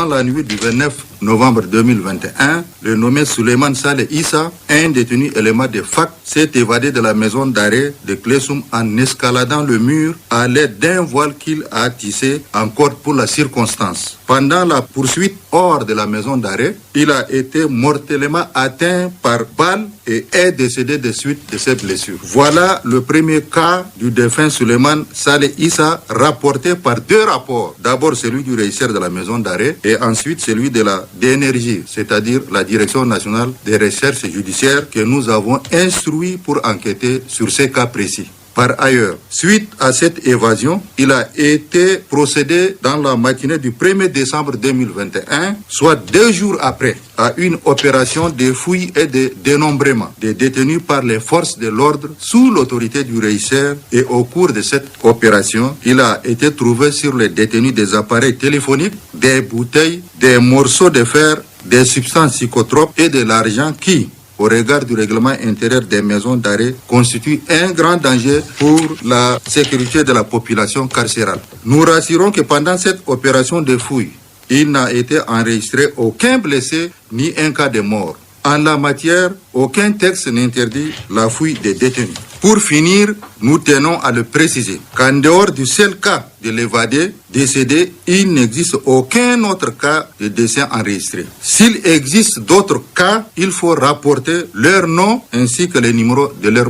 la nuit du 29 novembre 2021, le nommé Souleymane Saleh Issa, un détenu élément de FAC, s'est évadé de la maison d'arrêt de Klessoum en escaladant le mur à l'aide d'un voile qu'il a tissé en corde pour la circonstance. Pendant la poursuite hors de la maison d'arrêt, il a été mortellement atteint par balle et est décédé de suite de ses blessures. Voilà le premier cas du défunt Souleymane Saleh Issa rapporté par deux rapports. D'abord celui du régisseur de la maison d'arrêt et ensuite celui de la DNRJ, c'est-à-dire la Direction nationale des recherches judiciaires que nous avons instruit pour enquêter sur ces cas précis. Par ailleurs, suite à cette évasion, il a été procédé dans la matinée du 1er décembre 2021, soit 2 jours après, à une opération de fouille et de dénombrement des détenus par les forces de l'ordre sous l'autorité du régisseur. Et au cours de cette opération, il a été trouvé sur les détenus des appareils téléphoniques, des bouteilles, des morceaux de fer, des substances psychotropes et de l'argent qui, au regard du règlement intérieur des maisons d'arrêt, constitue un grand danger pour la sécurité de la population carcérale. Nous rassurons que pendant cette opération de fouille, il n'a été enregistré aucun blessé ni un cas de mort. En la matière, aucun texte n'interdit la fouille des détenus. Pour finir, nous tenons à le préciser qu'en dehors du seul cas de l'évadé décédé, il n'existe aucun autre cas de décès enregistré. S'il existe d'autres cas, il faut rapporter leur nom ainsi que les numéros de leur